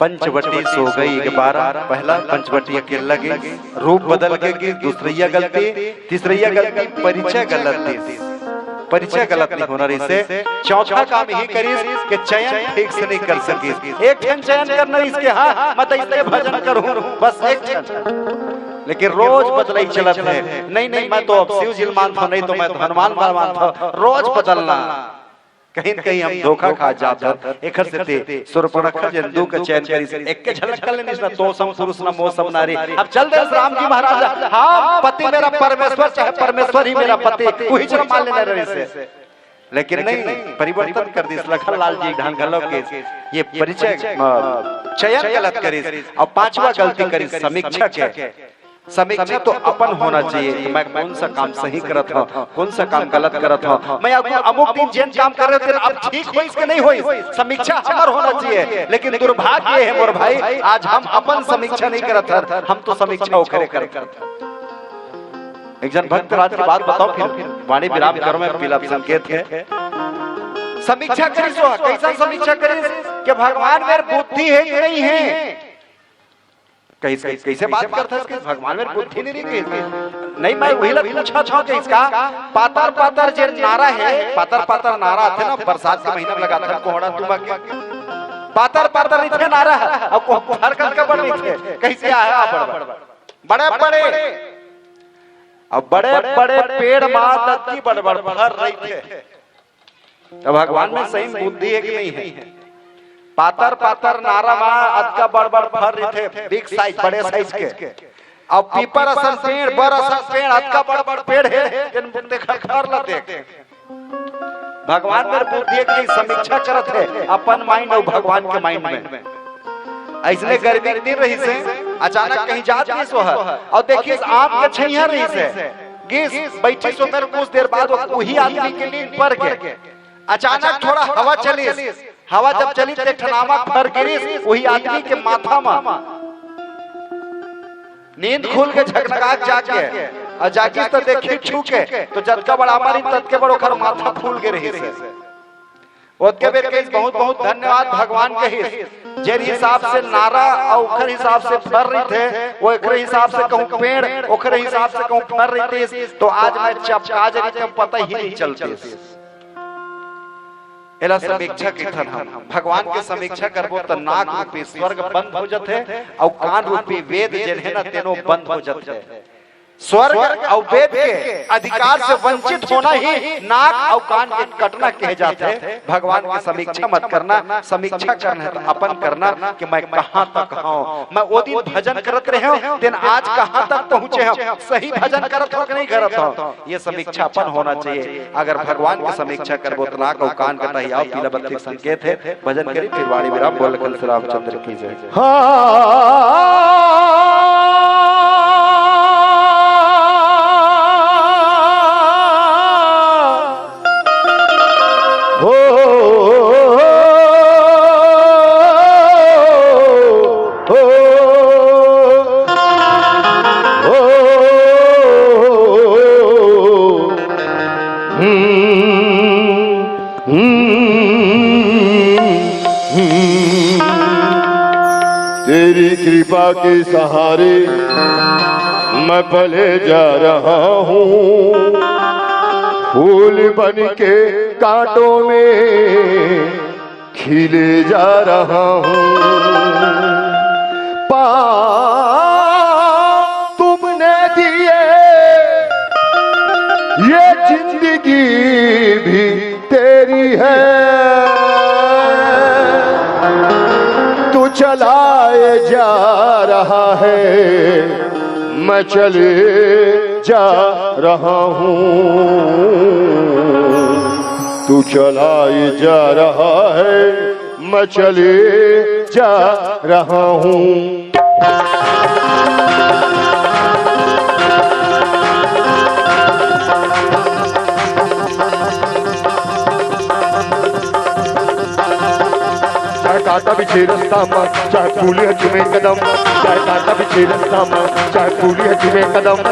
पंचवटी सो गई 12, पहला पंचवटी के लगे रूप बदल गई। दूसरी गलती, तीसरी गलती परिचय गलत नहीं होना रही से। चौथा काम ही करीस कि चयन ठीक से नहीं कर सकी। एक चयन करना इसके हाँ मत इसलिए भजन करूं बस एक क्षण, लेकिन रोज बदलाई चलत है। नहीं मैं तो अब शिव जी मानता, नहीं तो मैं तो हनुमान मानता। रोज बदलना, कहीं न कहीं हम धोखा खा जाता। एक से सुरपणखा जंदू का चयन करी एक के झलक कर लेने से तो सम पुरुष न मौसम नारी। अब चल दे राम जी महाराज, हाँ पति मेरा परमेश्वर चाहे परमेश्वर ही मेरा पति, वही चलो मान लेना रहे से। लेकिन नहीं, परिवर्तन कर दी लखन लाल जी ढांगलो के ये परिचय चयन गलत करी। और 5वां गलती करी समीक्षा के। समीक्षा तो अपन होना चाहिए कि मैं कौन सा काम सही करत हूँ, कौन सा काम गलत करत हूँ। मैं अमुक दिन जैन काम कर रहे थे, अब ठीक हो इसके नहीं हो, समीक्षा हमार होना चाहिए। लेकिन दुर्भाग्य है मोर भाई, आज हम अपन समीक्षा नहीं करत हैं, हम तो समीक्षा ओखरे करते। एक जन भक्त राज की बात बताओ, फिर वाणी विराम करो। में पीला संकेत है समीक्षा करी। कैसा समीक्षा करी कि भगवान मेरे बुद्धि है कि नहीं है। कैसे बात करता है इसके भगवान में बुद्धि नहीं रही। नहीं मैं वही पूछा था कि इसका पातर जे नारा है, पातर नारा थे ना बरसात के महीने में लगा था कोहड़ा तुमा के पातर इतने नारा है। अब हरकत का बड़ थे कैसे आया बड़े अब बड़े पेड़ मात की बड़ फर रही थे। तो भगवान में सही बुद्धि है कि नहीं है। पातर नारा अद का बड़ फर रहे थे, बिग साइज बड़े साइज के। अब पीपर असन पेड़ बर असन पेड़ अद का बड़ पेड़ है देखा खर ला देख। भगवान में बुद्धि की समीक्षा करत है अपन माइंड और भगवान के माइंड में। ऐसने गर्मी दिन रही से अचानक कहीं जात नहीं सोहर और देखिए आम के छैया रही से गिस बैठी सोकर कुछ देर बाद वही आदमी के नींद पर गए। अचानक थोड़ा हवा चली, हवा जब चली तो ठनामा फर गिरी वही आदमी के माथा में। नींद खुल के झकझकाहट जाके और जागी तो देखी छू के तो जद का बड़ा हमारी तद के बड़ो खर माथा फूल के रही से। ओके बेर के बहुत बहुत धन्यवाद भगवान के हित जे हिसाब से नारा और ओकर हिसाब से फर रही थे वो एक हिसाब से कहूं पेड़ ओकर हिसाब से कहूं फर रही थी तो आज मैं चपका जरी तब पता ही नहीं चलते एला समीक्षा कीर्तन हम भगवान के समीक्षा करबो त नाक रूपी स्वर्ग बंद हो जाते और कान रूपी वेद जे है ना तेनो बंद हो जाते स्वर्ग और वेद के अधिकार से वंचित होना ही नाक और कान के कटना कहे जाते हैं। भगवान की समीक्षा मत करना, समीक्षा करना है तो अपन करना कि मैं कहां तक हूं, मैं वो दिन भजन करत रहे हूं दिन आज कहां तक पहुंचे हूं, सही भजन करत हो कि नहीं करत हो, ये समीक्षा अपन होना चाहिए। अगर भगवान की समीक्षा करबो तो नाक और कान का तहिया पीला बत्ती संकेत है। भजन करी फिर वाणी विराम बोल कल श्री रामचंद्र की जय। तेरी कृपा के सहारे मैं पले जा रहा हूँ, फूल बन के कांटों में खिले जा रहा हूँ। तुमने दिए ये जिंदगी भी तेरी है, तू चलाए जा रहा है मैं चले जा रहा हूँ, तू चलाए जा रहा है मैं चले जा रहा हूँ। काटा बिछे रास्ता में चाहे फूली हजमे कदम, चाहे काटा बिछे रास्ता में चाहे फूली हजमे कदम,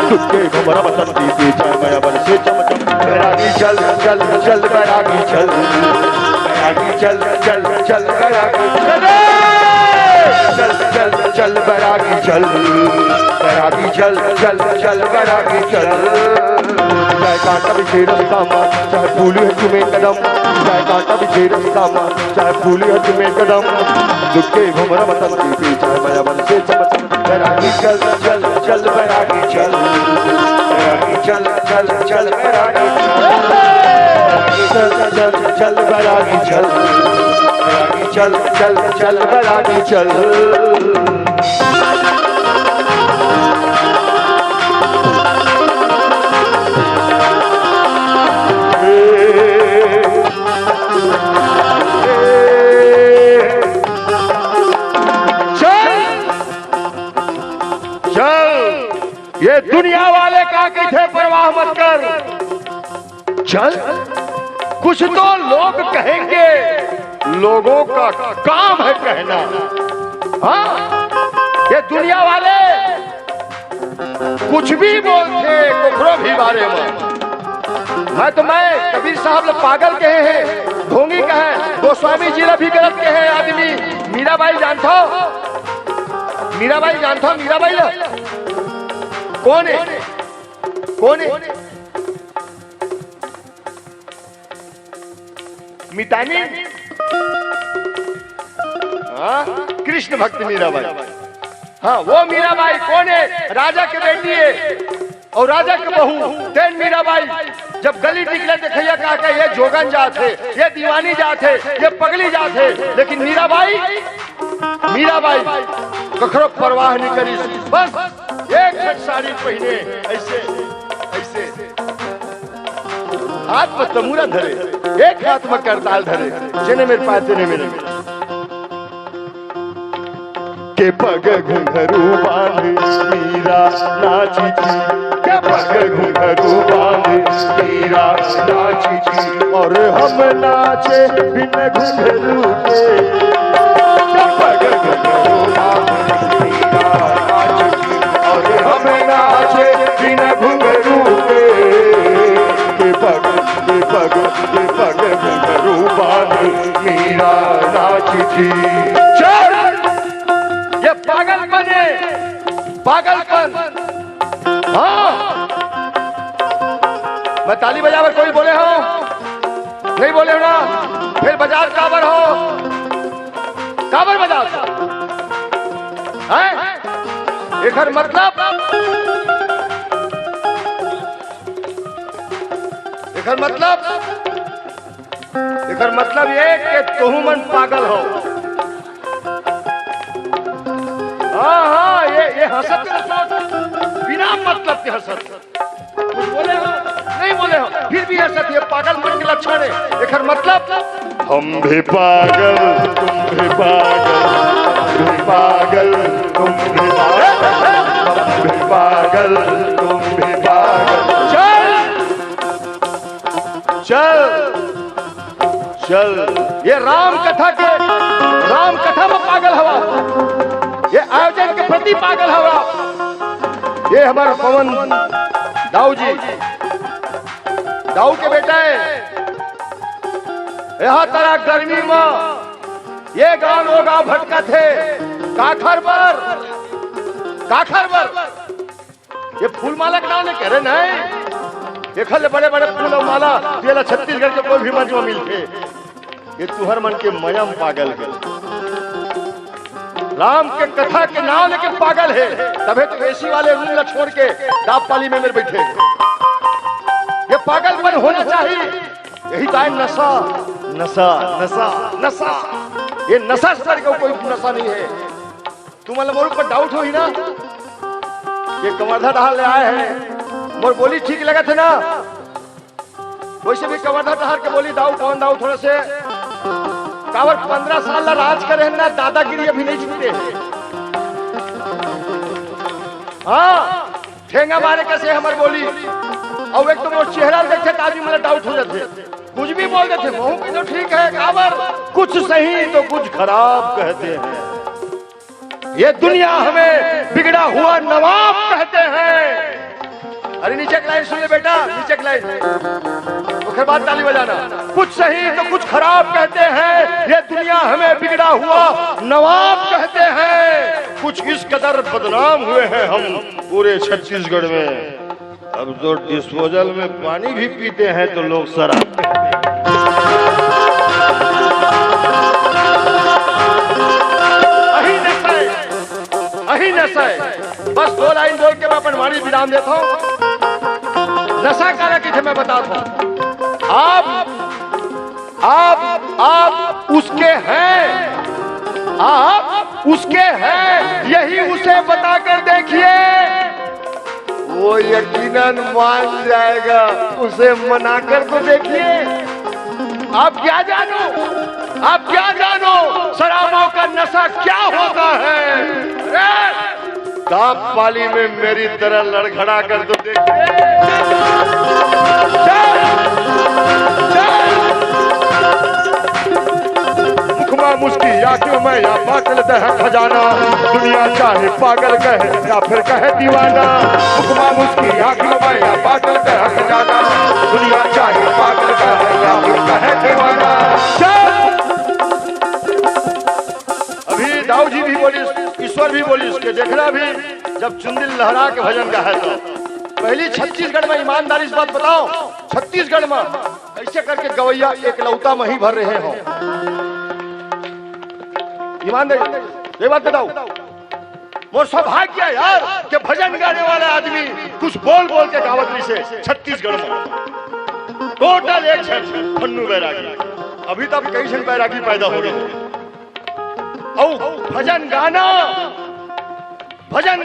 तुझके भमरा बसंती थी चाहे माया बन से चमचम। बैरागी चल चल चल बैरागी चल, बैरागी चल चल चल बैरागी चल चल चल बैरागी चल, बैरागी चल चल चल बैरागी चल। चाहे काटा बिछे रास्ता में चाहे फूली हजमे कदम, चाहे काटा बिछे रास्ता में चाहे फूली हजमे कदम, दुखे घुमरा बसंती थी चाहे माया बन से चमचम। बैरागी चल चल चल बैरागी चल, बैरागी चल चल चल बैरागी चल चल चल बैरागी चल, बैरागी चल चल चल बैरागी चल। ये दुनिया वाले का किसे परवाह मत कर, चल कुछ तो लोग कहेंगे, लोगों का काम है कहना। हाँ ये दुनिया वाले कुछ भी बोलते कुकरों भी बारे में। मैं कबीर साहब ने पागल कहे हैं, ढोंगी कहे, गोस्वामी जी ने भी गलत कहे आदमी। मीराबाई जानता हो, मीराबाई जानता हो, मीराबाई कौन है, कौन है? मितानी, हाँ कृष्ण भक्त मीराबाई। हाँ वो मीराबाई कौन है? राजा के बेटी है और राजा के बहू तेन मीराबाई। जब गली निकले देखिए कहा ये जोगन जात है, ये दीवानी जात है, ये पगली जात है, लेकिन मीराबाई मीराबाई कखरो परवाह नहीं करी, बस एक साड़ी पहने ऐसे ऐसे हाथ में तमूरा धरे, एक हाथ में करताल धरे, जेने मेरे पास तेने मेरे के पग घुंघरू बांध मीरा नाची थी, के पग घुंघरू बांध मीरा नाची थी, और हम नाचे बिन घुंघरू के, के पग घुंघरू बांध मीरा नाची थी, और हम नाचे बिन घुंघरू के पग घुंघरू बांध की। चल, ये पागलपन है, पागलपन। हाँ, मैं ताली बजावर कोई बोले हो नहीं बोले हो ना, फिर बाजार काबर हो, काबर बाजार है एकर मतलब, एकर मतलब ये कि तुम मन पागल हो। हाँ हाँ, ये हंसत के सोच, बिना मतलब के हंसत, कुछ बोले हो नहीं बोले हो फिर भी हंसत, ये पागलपन के लक्षण है। एकर मतलब हम भी पागल तुम भी पागल, तुम भी पागल, तुम भी पागल, तुम भी पागल। चल चल, ये राम कथा में पागल हवा, ये आयोजन के प्रति पागल हवा। ये हमारा पवन दाऊ जी, दाऊ के बेटा है। यहाँ तरह गर्मी में ये गांव वो गांव भटका थे, काखर पर ये फूल माला के नाम ने कह रहे नहीं, ये खल बड़े बड़े फूल और माला ये छत्तीसगढ़ के कोई भी मंच में मिलते। ये तुहर मन के मयम पागल है, राम के कथा के नाम लेके पागल है। तबे तो एसी वाले रूम छोड़ के दाप पाली में मेरे बैठे। ये पागलपन होना चाहिए, यही तो है नशा नशा नशा नशा। ये नशा स्तर का कोई नशा नहीं है। तुम मोर पर डाउट हो ही ना, ये कमरधा टहल ले आए हैं, मोर बोली ठीक लगा थे ना, वैसे भी कमरधा टहल के बोली दाऊ कौन दाऊ थोड़े से कावर 15 साल ला राज करे ना, दादागिरी अभी नहीं छूटे। हाँ, ठेंगा मारे कैसे हमार बोली, और एक तो वो चेहरा देखे तो आदमी मतलब डाउट हो जाते, कुछ भी बोल देते। मुंह पे तो ठीक है कावर, कुछ सही तो कुछ खराब कहते हैं। ये दुनिया हमें बिगड़ा हुआ नवाब कहते हैं। अरे नीचे लाइन सुनिए बेटा, नीचे लाइन, उसके बाद ताली बजाना। कुछ सही तो कुछ खराब कहते हैं, ये दुनिया हमें बिगड़ा हुआ नवाब कहते हैं। कुछ इस कदर बदनाम हुए हैं हम पूरे छत्तीसगढ़ में, अब जो डिस्पोजल में पानी भी पीते हैं तो लोग शराब कहते हैं। अही नशा है। बस 2 लाइन बोल के मैं अपन वाणी विराम देता हूँ। नशा कारा की थे मैं बताता हूँ। आप उसके हैं, आप उसके हैं, यही उसे बताकर देखिए, वो यकीनन मान जाएगा। उसे मनाकर तो देखिए। आप क्या जानो शराबों का नशा क्या होता है। दाप पाली में मेरी तरह लड़खड़ा कर तो देखिए। मुखमा मुस्की आंखों में या बाटल दे खजाना, दुनिया चाहे पागल कहे या फिर कहे दीवाना। मुखमा मुस्की आंखों में या बाटल दे खजाना, दुनिया चाहे पागल कहे या फिर कहे दीवाना। अभी दाऊ जी भी बोली, ईश्वर भी बोली, उसके देखना भी जब चुंदिल लहरा के भजन गाए तो पहली छत्तीसगढ़ में ईमानदारी इस बात बताओ, छत्तीसगढ़ में ऐसे करके गवैया एक लौता में ही भर रहे हो। ईमानदारी ये बात बताओ। वो सौभाग्य यार कि भजन गाने वाला आदमी कुछ बोल बोल के गावत से छत्तीसगढ़ में टोटल एक फन्नू बैरागी। अभी तक कई जन बैरागी पैदा हो रहे हैं। भजन गाना, भजन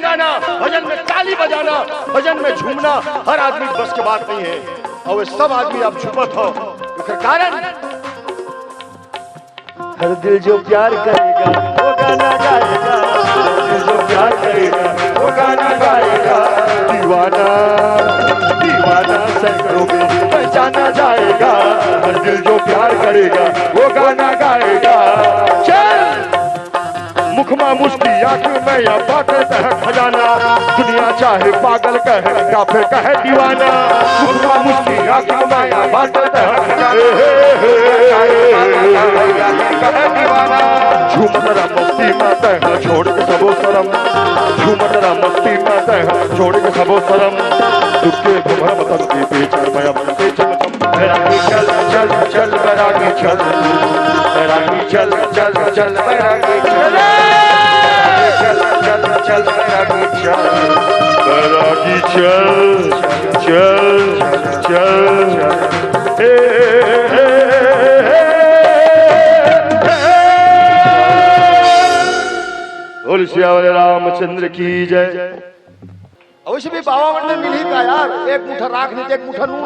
में ताली बजाना, भजन में झूमना हर आदमी बस की बात नहीं है। और वे सब आदमी आप झूमत हो, इसका कारण हर दिल जो प्यार करेगा वो गाना गाएगा, हर दिल जो प्यार करेगा वो गाना गाएगा। दीवाना दीवाना सैकड़ों में पहचाना जाएगा, हर दिल जो प्यार करेगा वो गाना गाएगा। चल मुखमा मुश्किल आंख में या बाटता है खजाना, दुनिया चाहे पागल कहे या फिर कहे दीवाना, मुस्का मुश्किल आंख में या बाटता है खजाना, झूमत रहा मस्ती में तह छोड़ के सबो शरम, झूमत रहा मस्ती में तह छोड़ के सबो शरम, दुखे घुमर मतन के बेचार माया मन पे चल बैरागी चल चल चल बैरागी चल, बैरागी चल चल चल बैरागी चल, चल चल चल बैरागी चल, बैरागी चल चल चल हे बोल श्यावल रामचंद्र की जय। अवश्य भी बाबा मंडल मिल ही का यार, एक मुठा राख नीचे एक मुठा नून,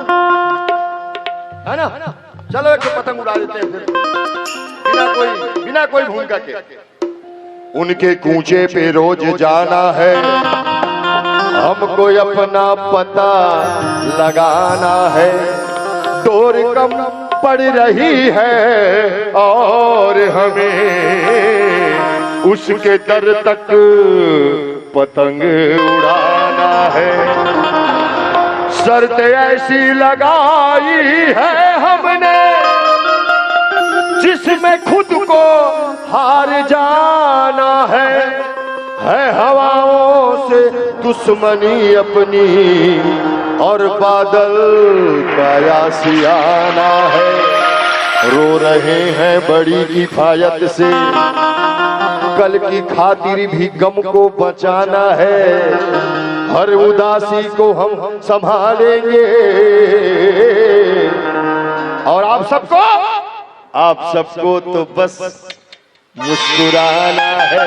है ना? चलो एक पतंग उड़ा देते हैं फिर, बिना कोई भूमिका के। उनके कूचे पे रोज जाना है, हमको अपना पता लगाना है, डोर कम पड़ रही है और हमें उसके दर तक पतंग उड़ाना है, शर्त ऐसी लगाई है हमने जिसमें खुद को हार जाना है हवाओं से दुश्मनी अपनी और बादल का आशियाना है, रो रहे हैं बड़ी किफायत से, कल की खातिर भी गम को बचाना है, हर उदासी को हम संभालेंगे और आप सबको तो बस मुस्कुराना है।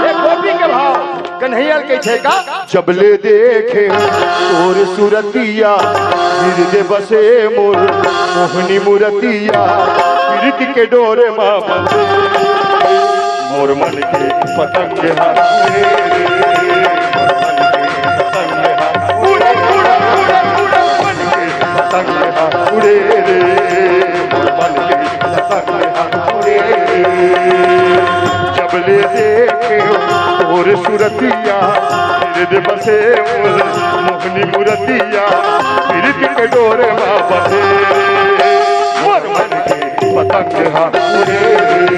एक गोपी के भाव कन्हैया के छेका, जबले देखे तोर सुरतिया हृदय बसे मोर मोहनी मुरतिया, प्रीति के डोरे माँ मोर मन के पतंग उड़े उड़े उड़े उड़े मन के पतंग उड़े रे, मोर मन के पतंग उड़े रे, जबले देखे तोर सुरतिया हृदय बसे मोर मोहनी मुरतिया, प्रीति के डोरे माँ बसे मोर मन के पतंग उड़े रे,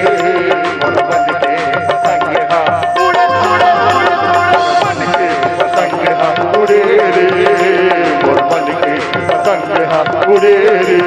मोर मन के पतंग उड़े उड़े उड़े मन के पतंग उड़े रे, मोर मन के पतंग उड़े रे।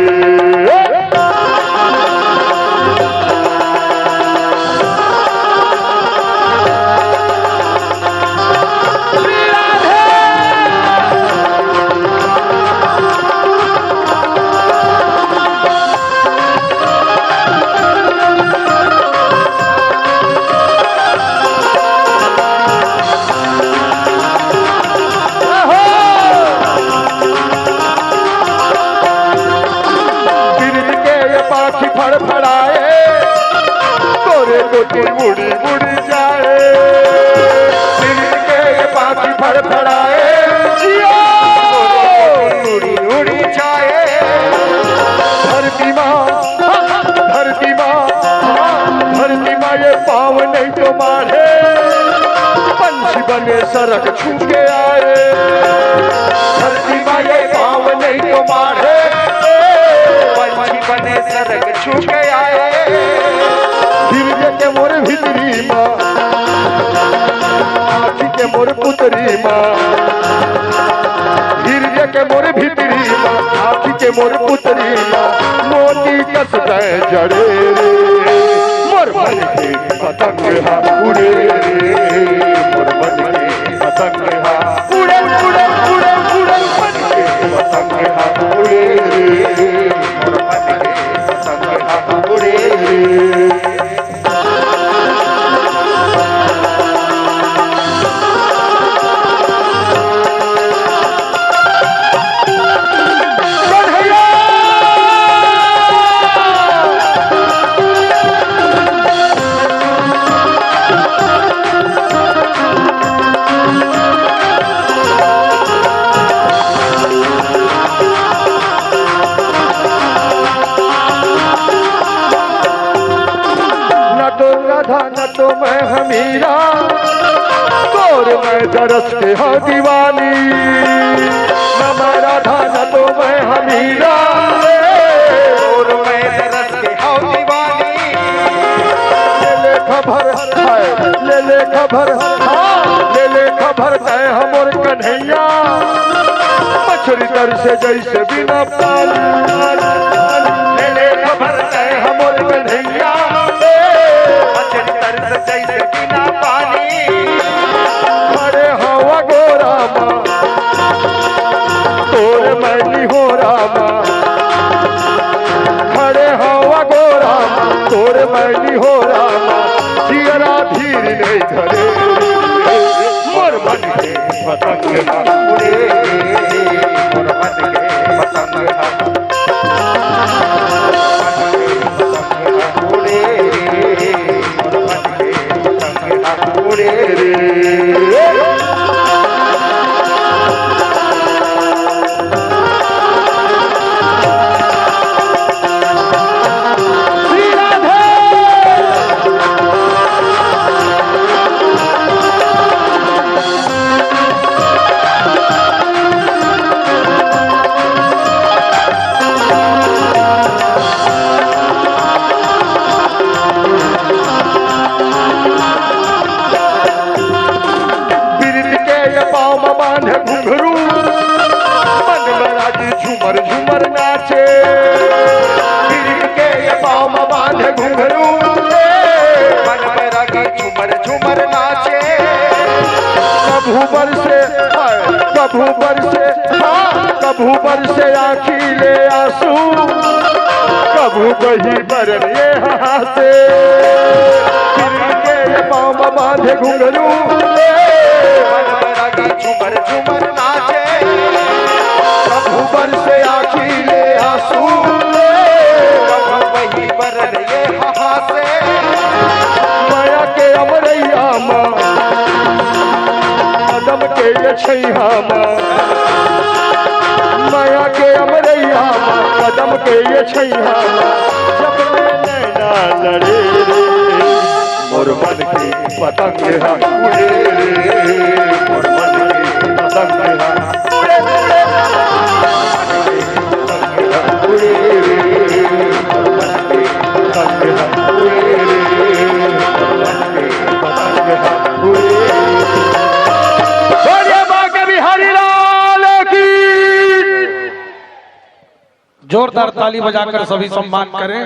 मुड़ी मुड़ी जाए दिल के पाखी फड़फड़ाए, मुड़ी मुड़ी जाए, धरती माँ ये पाँव नहीं तो मारे, पंछी बने सड़क छू के आए, धरती माँ ये पाँव नहीं तो मारे, पंछी बने सड़क छू के आए, हृदय के मोर भितरी माँ आँखी के मोर पुतरी माँ, हृदय के मोर भितरी माँ आँखी के मोर पुतरी माँ, मोती कस गए जड़े रे, मोर मन के पतंग उड़े रे, मोर मन के पतंग उड़े उड़े उड़े उड़े मन के पतंग उड़े रे, मोर मन के पतंग उड़े रे। मैं हमीरा, तोर मैं दरस के हाँ दीवानी। न मैं राधा न तो मैं हमीरा, और मैं दरस के हाँ दीवानी। ले खबर है, ले खबर, हाँ ले खबर है हमर कन्हैया, मछली तर से जैसे बिना पानी। ले खबर है हमर कन्हैया, मछली तर से जैसे बिना पानी। अरे हवा गोरा माँ तोर मैं हो रामा, खड़े हवा गोरा माँ तोर मैं हो रामा। जियरा धीर नहीं धरे मोर मन के पतंग उड़े, मोर मन के पतंग उड़े, मोर मन के पतंग उड़े रे। घुंघरू मन में राजी झूमर झूमर नाचे, गिर के ये पाँव में बांधे घुंघरू, मन में रागी झूमर झूमर नाचे। कभू बरसे कभू बरसे, हाँ कभू बरसे आँखी ले आंसू, कभू बही बरन ये हासे। गिर के ये पाँव में बांधे घुंघरू, झूमर झूमर नाचे। कभू बरसे आँखी ले आंसू, वही बरन ये हासे। माया के अमरैया माँ कदम के ये छैया माँ, माया के अमरैया माँ कदम के ये छैया माँ। जब नैना लड़े रे मोर मन की पतंग है उड़े रे, मोर मन की पतंग है उड़े रे, उड़े रे, मोर मन की पतंग है उड़े रे, मोर मन की पतंग है उड़े रे। बोलिए बांके बिहारी लाल की। जोरदार ताली बजाकर सभी सम्मान करें।